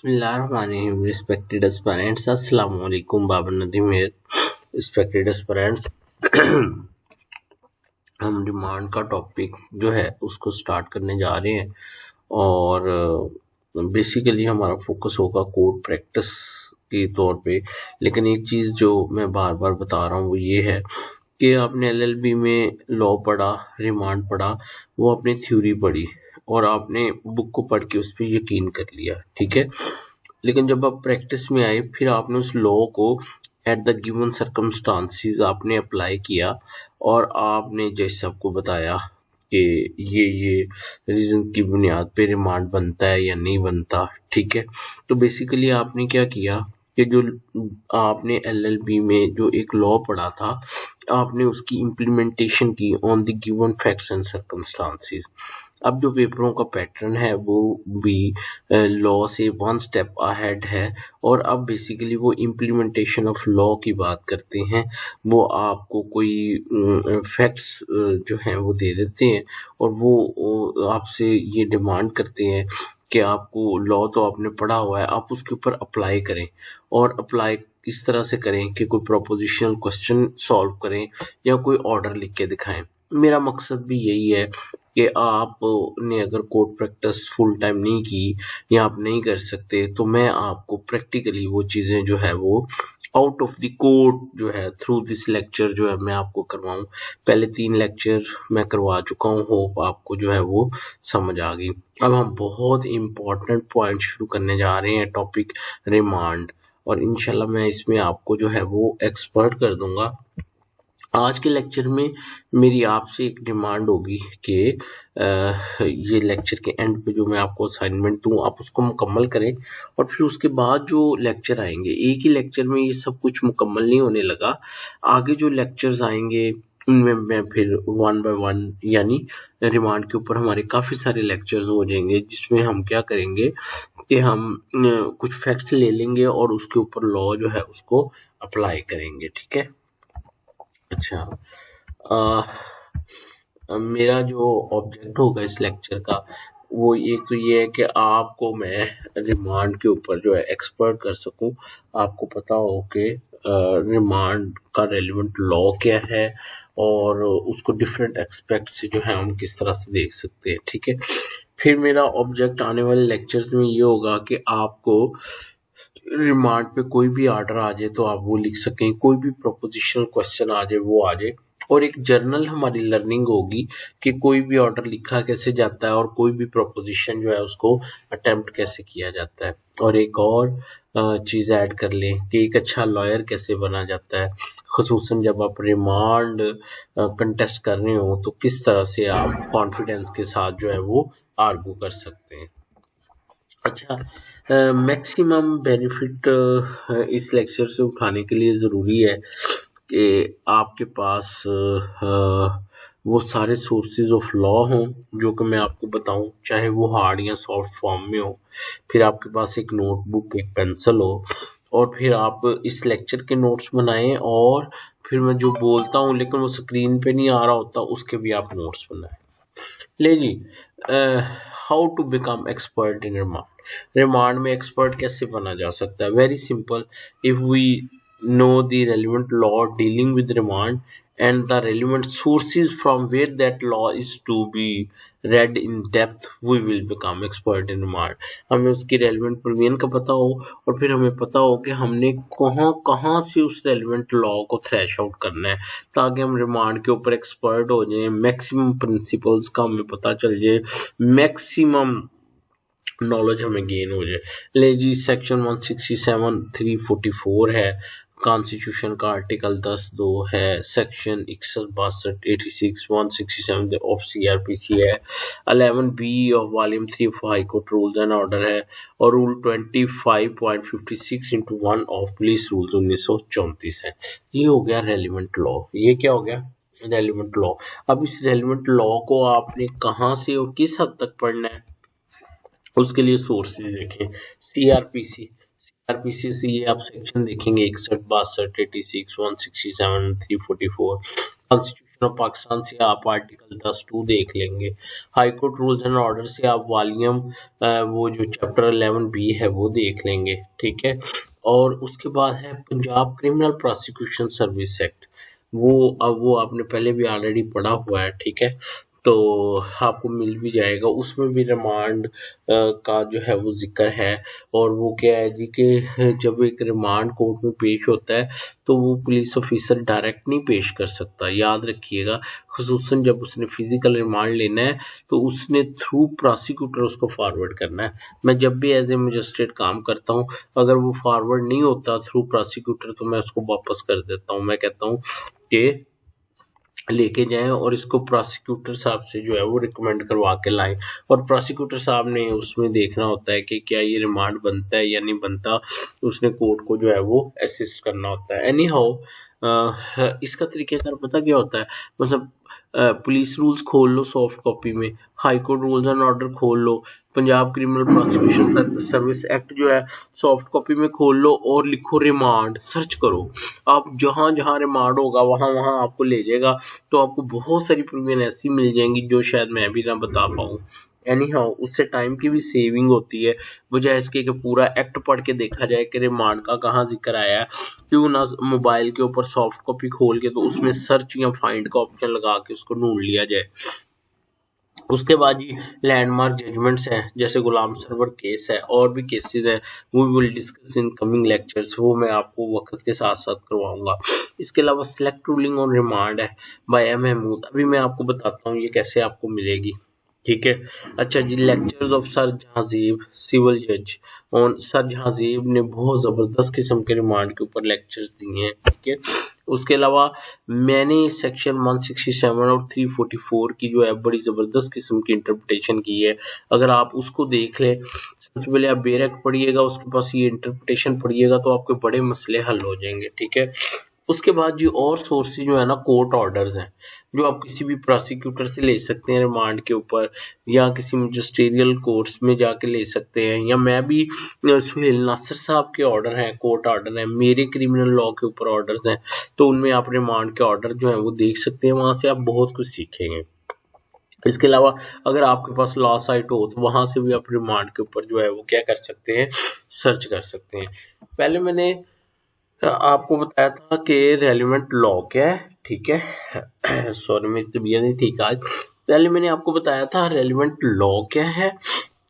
Bismillahirrahmanirrahim. Respected aspirants, Assalamu alaikum. Babar Nadeem here. Respected aspirants, हम demand का topic जो है उसको स्टार्ट करने जा रहे हैं और बेसिकली हमारा फोकस होगा कोड प्रैक्टिस के तौर पे। लेकिन एक चीज़ जो मैं बार बार बता रहा हूँ वो ये है कि आपने एलएलबी में लॉ पढ़ा, रिमांड पढ़ा, वो आपने थ्योरी पढ़ी और आपने बुक को पढ़ के उस पर यकीन कर लिया, ठीक है। लेकिन जब आप प्रैक्टिस में आए फिर आपने उस लॉ को एट द गिवन सर्कमस्टांसिस आपने अप्लाई किया और आपने जैसे आपको बताया कि ये रीजन की बुनियाद पे रिमांड बनता है या नहीं बनता, ठीक है। तो बेसिकली आपने क्या किया कि जो आपने एलएलबी में जो एक लॉ पढ़ा था आपने उसकी इम्प्लीमेंटेशन की on the given facts and circumstances. अब जो पेपरों का पैटर्न है वो भी लॉ से वन स्टेप अहेड है और अब बेसिकली वो इम्प्लीमेंटेशन ऑफ लॉ की बात करते हैं। वो आपको कोई फैक्ट्स जो हैं वो दे देते हैं और वो आपसे ये डिमांड करते हैं कि आपको लॉ तो आपने पढ़ा हुआ है, आप उसके ऊपर अप्लाई करें और अप्लाई इस तरह से करें कि कोई प्रोपोजिशनल क्वेश्चन सॉल्व करें या कोई ऑर्डर लिख के दिखाएं। मेरा मकसद भी यही है कि आपने अगर कोड प्रैक्टिस फुल टाइम नहीं की या आप नहीं कर सकते तो मैं आपको प्रैक्टिकली वो चीज़ें जो है वो आउट ऑफ द कोड जो है थ्रू दिस लेक्चर जो है मैं आपको करवाऊँ। पहले 3 लेक्चर मैं करवा चुका हूँ, होप आपको जो है वो समझ आ गई। अब हम बहुत इम्पोर्टेंट पॉइंट शुरू करने जा रहे हैं, टॉपिक रिमांड, और इंशाल्लाह मैं इसमें आपको जो है वो एक्सपर्ट कर दूंगा। आज के लेक्चर में मेरी आपसे एक डिमांड होगी कि ये लेक्चर के एंड पे जो मैं आपको असाइनमेंट दूं आप उसको मुकम्मल करें और फिर उसके बाद जो लेक्चर आएंगे, एक ही लेक्चर में ये सब कुछ मुकम्मल नहीं होने लगा, आगे जो लेक्चर्स आएंगे उनमें मैं फिर 1 बाय 1 यानी रिमांड के ऊपर हमारे काफ़ी सारे लेक्चर्स हो जाएंगे जिसमें हम क्या करेंगे कि हम कुछ फैक्ट्स ले लेंगे और उसके ऊपर लॉ जो है उसको अप्लाई करेंगे, ठीक है। अच्छा, मेरा जो ऑब्जेक्ट होगा इस लेक्चर का वो एक तो ये है कि आपको मैं रिमांड के ऊपर जो है एक्सपर्ट कर सकूं, आपको पता हो कि रिमांड का रेलिवेंट लॉ क्या है और उसको डिफरेंट एस्पेक्ट से जो है हम किस तरह से देख सकते हैं, ठीक है। फिर मेरा ऑब्जेक्ट आने वाले लेक्चर्स में ये होगा कि आपको रिमांड पे कोई भी ऑर्डर आ जाए तो आप वो लिख सकें, कोई भी प्रोपोजिशनल क्वेश्चन आ जाए वो आ जाए, और एक जर्नल हमारी लर्निंग होगी कि कोई भी ऑर्डर लिखा कैसे जाता है और कोई भी प्रोपोजिशन जो है उसको अटेम्प्ट कैसे किया जाता है। और एक और चीज़ ऐड कर लें कि एक अच्छा लॉयर कैसे बना जाता है, खसूसन जब आप रिमांड कंटेस्ट कर रहे हो तो किस तरह से आप कॉन्फिडेंस के साथ जो है वो आर्गू कर सकते हैं। अच्छा, मैक्सिमम बेनिफिट इस लेक्चर से उठाने के लिए ज़रूरी है कि आपके पास वो सारे सोर्सेज ऑफ लॉ हों जो कि मैं आपको बताऊं, चाहे वो हार्ड या सॉफ्ट फॉर्म में हो। फिर आपके पास एक नोटबुक, एक पेंसिल हो और फिर आप इस लेक्चर के नोट्स बनाएं और फिर मैं जो बोलता हूं लेकिन वो स्क्रीन पे नहीं आ रहा होता उसके भी आप नोट्स बनाएं। ले जी, how to become expert in remand. Remand में एक्सपर्ट कैसे बना जा सकता है? Very simple, if we know the relevant law dealing with remand and the relevant sources from where that law is to be read in depth, we will become expert in remand। हमें उसकी relevant provision का पता हो और फिर हमें पता हो कि हमने कहाँ से उस रेलिवेंट लॉ को थ्रेश आउट करना है ताकि हम रिमांड के ऊपर एक्सपर्ट हो जाएं, मैक्सिमम प्रिंसिपल्स का हमें पता चल जाए, मैक्सिमम नॉलेज हमें गेन हो जाए। ले जी, सेक्शन 167 344 है कॉन्स्टिट्यूशन का, आर्टिकल 10(2) है, सेक्शन 61, 62, 86, 167 ऑफ सीआरपीसी है, 11B of volume 3 of high court rules and order है और रूल 25.56 × 1 ऑफ पुलिस रूल्स 1934 है। ये हो गया रेलिवेंट लॉ। ये क्या हो गया? Relevant law. अब इस रेलिवेंट लॉ को आपने कहाँ से और किस हद तक पढ़ना है उसके लिए सोर्सेज देखें। सीआरपीसी से ये आप सेक्शन देखेंगे 61, 62, 86, 167, 344। कॉन्स्टिट्यूशन कॉन्स्टिट्यूशन ऑफ पाकिस्तान से आप आर्टिकल 10(2) देख लेंगे। High court rules and order से आप वॉल्यूम वो जो चैप्टर 11B है वो देख लेंगे, ठीक है। और उसके बाद है Punjab criminal prosecution service act, वो आपने पहले भी ऑलरेडी पढ़ा हुआ है, ठीक है। तो आपको मिल भी जाएगा, उसमें भी रिमांड का जो है वो जिक्र है। और वो क्या है जी कि जब एक रिमांड कोर्ट में पेश होता है तो वो पुलिस ऑफिसर डायरेक्ट नहीं पेश कर सकता, याद रखिएगा। खुसूसन जब उसने फिजिकल रिमांड लेना है तो उसने थ्रू प्रोसिक्यूटर उसको फॉरवर्ड करना है। मैं जब भी एज ए मजिस्ट्रेट काम करता हूँ, अगर वो फॉरवर्ड नहीं होता थ्रू प्रोसिक्यूटर तो मैं उसको वापस कर देता हूँ। मैं कहता हूँ कि लेके जाएं और इसको प्रोसिक्यूटर साहब से जो है वो रिकमेंड करवा के लाएं, और प्रोसिक्यूटर साहब ने उसमें देखना होता है कि क्या ये रिमांड बनता है या नहीं बनता, उसने कोर्ट को जो है वो असिस्ट करना होता है। एनी हाउ इसका तरीकेकार पता क्या होता है, मतलब पुलिस रूल्स खोल लो सॉफ्ट कॉपी में, high court rules and order खोल लो, Punjab criminal prosecution service act जो है सॉफ्ट कॉपी में खोल लो और लिखो रिमांड, सर्च करो। आप जहां जहां रिमांड होगा वहां वहां आपको ले जाएगा, तो आपको बहुत सारी प्रोविजन ऐसी मिल जाएंगी जो शायद मैं भी ना बता पाऊँ। एनी हाउ उससे टाइम की भी सेविंग होती है, बजाय इसके कि पूरा एक्ट पढ़ के देखा जाए कि रिमांड का कहाँ जिक्र आया है। क्यों ना मोबाइल के ऊपर सॉफ्ट कॉपी खोल के तो उसमें सर्च या फाइंड का ऑप्शन लगा के उसको ढूंढ लिया जाए। उसके बाद जी लैंडमार्क जजमेंट्स हैं, जैसे गुलाम सरवर केस है और भी केसेस हैं, वो will discuss in coming lectures, वो मैं आपको वक्त के साथ साथ करवाऊंगा। इसके अलावा सेलेक्ट रूलिंग ऑन रिमांड है बाय एम महमूद, अभी मैं आपको बताता हूँ ये कैसे आपको मिलेगी, ठीक है। अच्छा जी, लेक्चर्स ऑफ सर जहांजीब सिविल जज ऑन, सर जहांजीब ने बहुत ज़बरदस्त किस्म के रिमांड के ऊपर लेक्चर्स दिए हैं, ठीक है। उसके अलावा मैंने सेक्शन 167 और 344 की जो है बड़ी ज़बरदस्त किस्म की इंटरप्रिटेशन की है, अगर आप उसको देख लें, सबसे पहले आप बेरक पढ़िएगा, उसके पास ये इंटरप्रिटेशन पढ़िएगा तो आपके बड़े मसले हल हो जाएंगे, ठीक है। उसके बाद जी और सोर्सेज जो है ना कोर्ट ऑर्डर्स हैं, जो आप किसी भी प्रोसिक्यूटर से ले सकते हैं रिमांड के ऊपर, या किसी मजिस्ट्रियल कोर्ट्स में जाके ले सकते हैं, या मैं भी सुहेल नासिर साहब के ऑर्डर हैं, कोर्ट ऑर्डर हैं, मेरे क्रिमिनल लॉ के ऊपर ऑर्डर्स हैं, तो उनमें आप रिमांड के ऑर्डर जो है वो देख सकते हैं, वहां से आप बहुत कुछ सीखेंगे। इसके अलावा अगर आपके पास लॉ साइट हो तो वहां से भी आप रिमांड के ऊपर जो है वो क्या कर सकते हैं, सर्च कर सकते हैं। पहले मैंने आपको बताया था कि रेलिवेंट लॉ क्या है, ठीक है। सॉरी मेरी तबीयत नहीं ठीक आज। पहले मैंने आपको बताया था रेलिवेंट लॉ क्या है,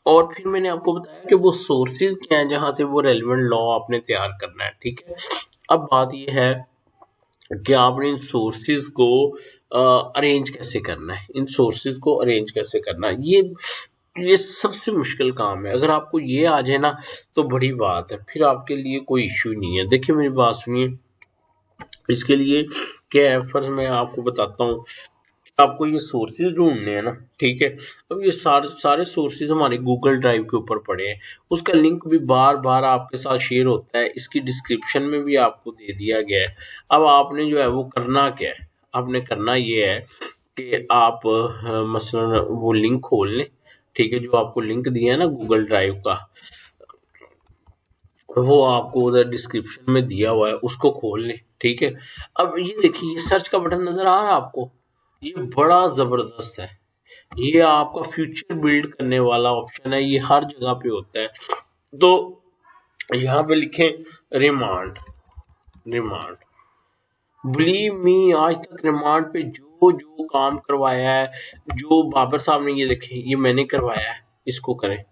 और फिर मैंने आपको बताया कि वो सोर्सेज क्या हैं जहां से वो रेलिवेंट लॉ आपने तैयार करना है, ठीक है। अब बात ये है कि आपने इन सोर्सेज को अरेंज कैसे करना है, इन सोर्सेज को अरेंज कैसे करना है, ये सबसे मुश्किल काम है। अगर आपको ये आ जाए ना तो बड़ी बात है, फिर आपके लिए कोई इश्यू नहीं है। देखिए मेरी बात सुनिए, इसके लिए क्या है, फर्ज मैं आपको बताता हूँ, आपको ये सोर्सेज ढूंढने हैं ना, ठीक है। अब ये सारे सोर्सेज हमारे गूगल ड्राइव के ऊपर पड़े हैं, उसका लिंक भी बार बार आपके साथ शेयर होता है, इसकी डिस्क्रिप्शन में भी आपको दे दिया गया है। अब आपने जो है वो करना क्या है, आपने करना ये है कि आप मसलन वो लिंक खोल लें, ठीक है, जो आपको लिंक दिया है ना गूगल ड्राइव का, वो आपको उधर डिस्क्रिप्शन में दिया हुआ है, उसको खोल लें, ठीक है। अब ये देखिए, ये सर्च का बटन नजर आ रहा है आपको, ये बड़ा जबरदस्त है, ये आपका फ्यूचर बिल्ड करने वाला ऑप्शन है, ये हर जगह पे होता है। तो यहाँ पे लिखें रिमांड, रिमांड, बिलीव मी आज तक रिमांड पे जो जो काम करवाया है, जो बाबर साहब ने, ये देखें ये मैंने करवाया है, इसको करें,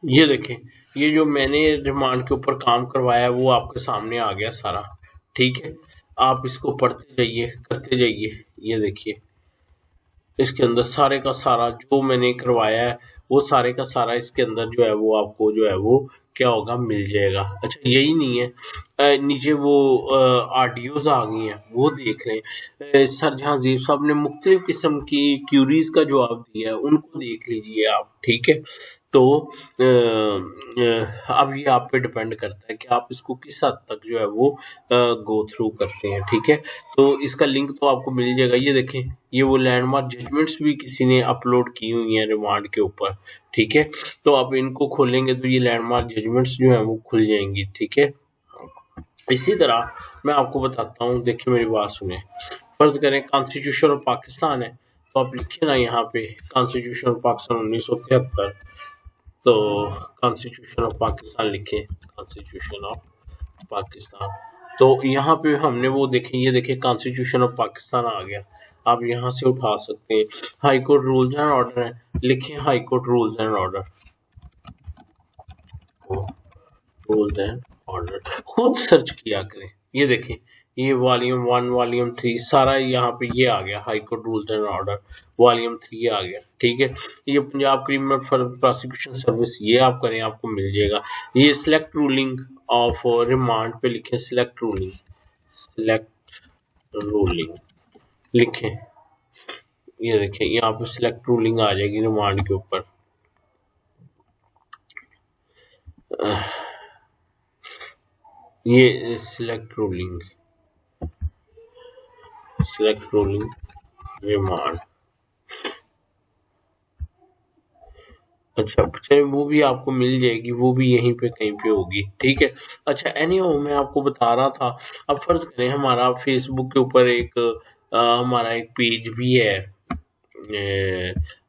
ये देखें ये जो मैंने रिमांड के ऊपर काम करवाया है वो आपके सामने आ गया सारा, ठीक है। आप इसको पढ़ते जाइए, करते जाइए, ये देखिए इसके अंदर सारे का सारा जो मैंने करवाया है वो सारे का सारा इसके अंदर जो है वो आपको जो है वो क्या होगा, मिल जाएगा। अच्छा यही नहीं है, नीचे वो ऑडियोज आ गई हैं, वो देख लें। सर जहांजीब साहब ने मुख्तलिफ किस्म की क्यूरीज का जवाब दिया है, उनको देख लीजिए आप, ठीक है। तो अब ये आप पे डिपेंड करता है कि आप इसको किस हद तक जो है वो गो थ्रू करते हैं, ठीक है। तो इसका लिंक तो आपको मिल जाएगा, ये देखें ये वो लैंडमार्क जजमेंट्स भी किसी ने अपलोड की हुई हैं रिमांड के ऊपर, ठीक है। तो आप इनको खोलेंगे तो ये लैंडमार्क जजमेंट्स जो है वो खुल जाएंगी, ठीक है। इसी तरह मैं आपको बताता हूँ, देखिए मेरी बात सुने, फर्ज करें कॉन्स्टिट्यूशन ऑफ पाकिस्तान है, तो आप लिखिए ना यहाँ पे कॉन्स्टिट्यूशन ऑफ पाकिस्तान 1973, तो कॉन्स्टिट्यूशन ऑफ पाकिस्तान लिखें, कॉन्स्टिट्यूशन ऑफ पाकिस्तान। तो यहाँ पे हमने वो देखें, ये देखें कॉन्स्टिट्यूशन ऑफ पाकिस्तान आ गया, आप यहाँ से उठा सकते हैं। High court rules and order है, लिखिए high court rules and order, rules and order खुद सर्च किया करें। ये देखें, ये वॉल्यूम 1 वॉल्यूम 3 सारा यहाँ पे ये आ गया, high court rules and order volume 3 आ गया, ठीक है। ये पंजाब क्रिमिनल प्रोसिक्यूशन सर्विस, ये आप करें आपको मिल जाएगा। ये सिलेक्ट रूलिंग ऑफ रिमांड पे लिखें, सिलेक्ट रूलिंग, सिलेक्ट रूलिंग लिखें, ये देखें यहाँ पे सिलेक्ट रूलिंग आ जाएगी रिमांड के ऊपर। ये select ruling, select ruling remand, अच्छा चलिए वो भी आपको मिल जाएगी, वो भी यहीं पे कहीं पे होगी, ठीक है। अच्छा एनीहाउ मैं आपको बता रहा था, अब फर्ज करें हमारा फेसबुक के ऊपर एक हमारा एक पेज भी है,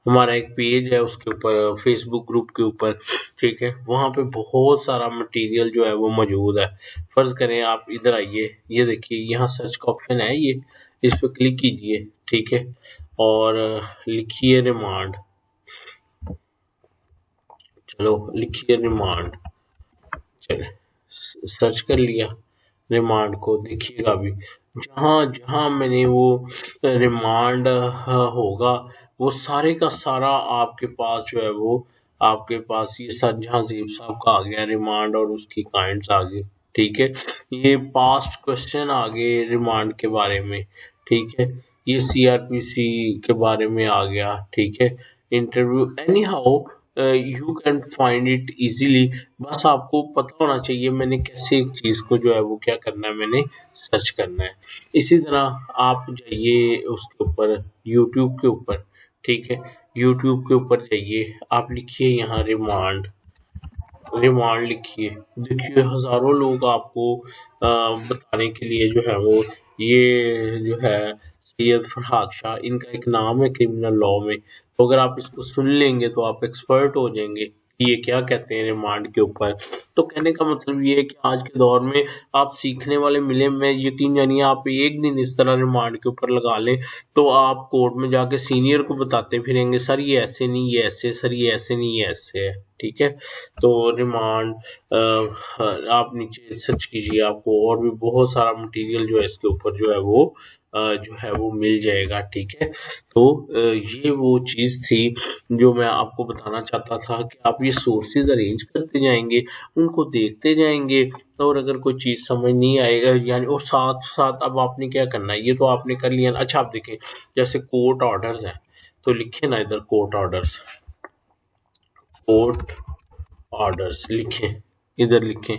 हमारा एक पेज है उसके ऊपर, फेसबुक ग्रुप के ऊपर, ठीक है। वहाँ पे बहुत सारा मटेरियल जो है वो मौजूद है। फर्ज करें आप इधर आइए, ये देखिए यहाँ सर्च का ऑप्शन है, ये इस पर क्लिक कीजिए, ठीक है, और लिखिए रिमांड, चलो लिखिए रिमांड, चले सर्च कर लिया रिमांड को, देखिएगा अभी जहाँ जहाँ मैंने वो रिमांड होगा वो सारे का सारा आपके पास जो है वो आपके पास ये सर जहाँ ज़ेब साहब का आ गया रिमांड और उसकी काइंड्स आ गई, ठीक है। ये पास्ट क्वेश्चन आ गए रिमांड के बारे में, ठीक है। ये सीआरपीसी के बारे में आ गया, ठीक है। Interview any how you can find it easily, बस आपको पता होना चाहिए मैंने कैसे एक चीज़ को जो है वो क्या करना है, मैंने सर्च करना है। इसी तरह आप जाइए उसके ऊपर यूट्यूब के ऊपर, ठीक है, यूट्यूब के ऊपर जाइए, आप लिखिए यहाँ रिमांड, रिमांड लिखिए, देखिए हजारों लोग आपको बताने के लिए जो है वो ये जो है सैयद फरहाद शाह, इनका एक नाम है क्रिमिनल लॉ में, तो अगर आप इसको सुन लेंगे तो आप एक्सपर्ट हो जाएंगे कि ये क्या कहते हैं रिमांड के ऊपर। तो कहने का मतलब ये है कि आज के दौर में आप सीखने वाले मिले, मैं यकीन जानिए आप एक दिन इस तरह रिमांड के ऊपर लगा लें तो आप कोर्ट में जाके सीनियर को बताते फिरेंगे, सर ये ऐसे नहीं, ये ऐसे, सर ये ऐसे नहीं, ये ऐसे है, ठीक है। तो रिमांड आप नीचे सर्च कीजिए, आपको और भी बहुत सारा मटेरियल जो है इसके ऊपर जो है वो मिल जाएगा, ठीक है। तो ये वो चीज़ थी जो मैं आपको बताना चाहता था कि आप ये सोर्सेज अरेंज करते जाएंगे, उनको देखते जाएंगे, और अगर कोई चीज़ समझ नहीं आएगा यानी, और साथ साथ अब आपने क्या करना है, ये तो आपने कर लिया ना। अच्छा आप देखें जैसे कोर्ट ऑर्डर्स हैं, तो लिखिए ना इधर कोर्ट ऑर्डर्स, कोर्ट ऑर्डर्स लिखें, इधर लिखें,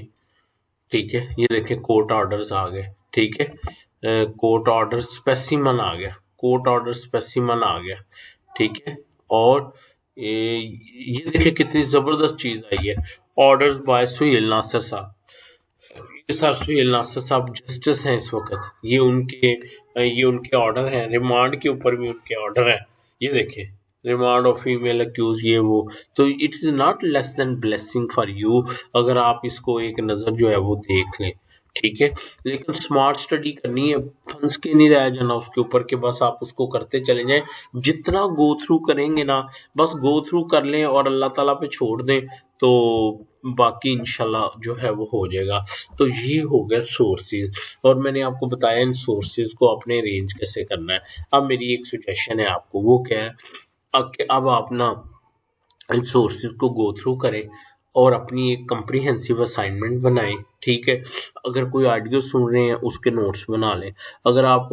ठीक है। ये देखें कोर्ट ऑर्डर्स आ गए, ठीक है। कोर्ट ऑर्डर स्पेसिमन आ गया, कोर्ट ऑर्डर स्पेसिमन आ गया, ठीक है। और ये देखिए कितनी जबरदस्त चीज आई है, ऑर्डर्स बाय सुहेल नासिर साहब, ये सर सुहेल नासिर साहब जस्टिस हैं इस वक्त, ये उनके ऑर्डर हैं, रिमांड के ऊपर भी उनके ऑर्डर हैं, ये देखिए रिमांड ऑफ फीमेल अक्यूज, ये वो, तो it is not less than blessing for you अगर आप इसको एक नज़र जो है वो देख लें, ठीक है। लेकिन स्मार्ट स्टडी करनी है, फंस के नहीं रह जाना उसके ऊपर कि बस आप उसको करते चले जाएं, जितना गो थ्रू करेंगे ना, बस गो थ्रू कर लें और अल्लाह ताला पे छोड़ दें, तो बाकी इंशाल्लाह जो है वो हो जाएगा। तो ये हो गया सोर्सेज, और मैंने आपको बताया इन सोर्सेज को अपने अरेंज कैसे करना है। अब मेरी एक सजेशन है आपको, वो क्या है, अब आप ना इन सोर्सेज को गो थ्रू करें और अपनी एक कम्प्रीहेंसिव असाइनमेंट बनाएं, ठीक है। अगर कोई ऑडियो सुन रहे हैं उसके नोट्स बना लें, अगर आप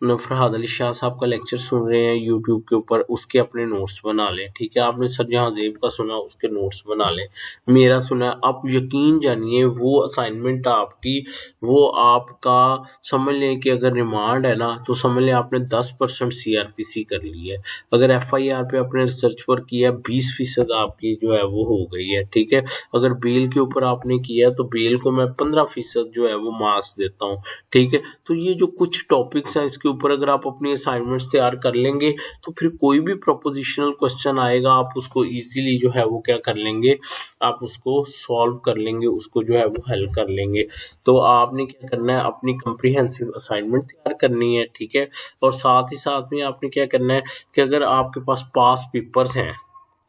फरहाद अली शाह साहब का लेक्चर सुन रहे हैं यूट्यूब के ऊपर उसके अपने नोट्स बना लें, ठीक है। आपने सर जहाँ ज़ेब का सुना उसके नोट्स बना लें, मेरा सुना, आप यकीन जानिए वो असाइनमेंट आपकी, वो आपका समझ लें कि अगर रिमांड है ना तो समझ लें आपने 10% CRPC कर ली है, अगर FIR पे आपने रिसर्च वर्क किया 20% आपकी जो है वो हो गई है, ठीक है। अगर बेल के ऊपर आपने किया तो बेल को मैं 15% जो है वो मार्क्स देता हूँ। ठीक है, तो ये जो कुछ टॉपिक्स हैं इसके ऊपर अगर आप अपनी असाइनमेंट्स तैयार कर लेंगे तो फिर कोई भी प्रोपोजिशनल क्वेश्चन आएगा आप उसको इजीली जो है वो क्या कर लेंगे, आप उसको सॉल्व कर लेंगे, उसको जो है वो हल कर लेंगे। तो आपने क्या करना है, अपनी कम्प्रीहेंसिव असाइनमेंट तैयार करनी है। ठीक है, और साथ ही साथ में आपने क्या करना है कि अगर आपके पास पास पेपर्स हैं,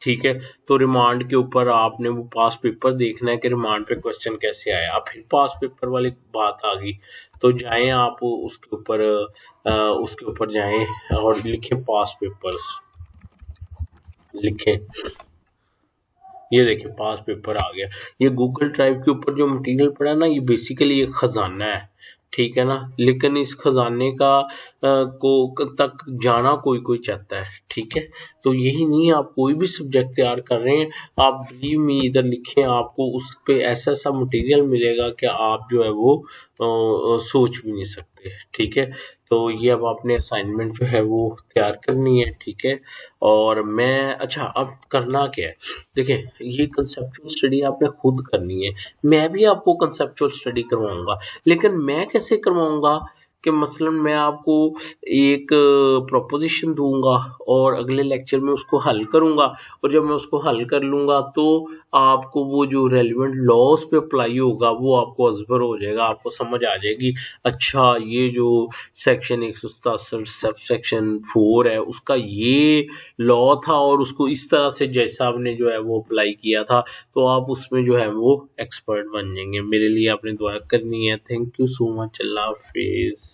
ठीक है, तो रिमांड के ऊपर आपने वो पास पेपर देखना है कि रिमांड पे क्वेश्चन कैसे आया। फिर पास पेपर वाली बात आ गई तो जाएं आप उसके ऊपर जाएं और लिखें पास पेपर्स, लिखें, ये देखिए पास पेपर आ गया। ये गूगल ड्राइव के ऊपर जो मटेरियल पड़ा है ना, ये बेसिकली एक खजाना है। ठीक है ना, लेकिन इस खजाने का तक जाना कोई कोई चाहता है। ठीक है, तो यही नहीं, आप कोई भी सब्जेक्ट तैयार कर रहे हैं, आप बिलीव मी इधर लिखें, आपको उस पे ऐसा ऐसा मटेरियल मिलेगा कि आप जो है वो सोच भी नहीं सकते। ठीक है, तो ये अब आपने असाइनमेंट जो है वो तैयार करनी है। ठीक है, और मैं अच्छा अब करना क्या है, देखिए ये कंसेप्चुअल स्टडी आपने खुद करनी है। मैं भी आपको कंसेप्चुअल स्टडी करवाऊंगा, लेकिन मैं कैसे करवाऊंगा कि मसलन मैं आपको एक प्रोपोजिशन दूंगा और अगले लेक्चर में उसको हल करूंगा, और जब मैं उसको हल कर लूंगा तो आपको वो जो रेलिवेंट लॉज पे अप्लाई होगा वो आपको अजबर हो जाएगा, आपको समझ आ जाएगी अच्छा ये जो सेक्शन 167 सब सेक्शन 4 है उसका ये लॉ था और उसको इस तरह से जैसा आपने जो है वो अप्लाई किया था, तो आप उसमें जो है वो एक्सपर्ट बन जाएंगे। मेरे लिए आपने दुआ करनी है। Thank you so much. Allah Hafiz.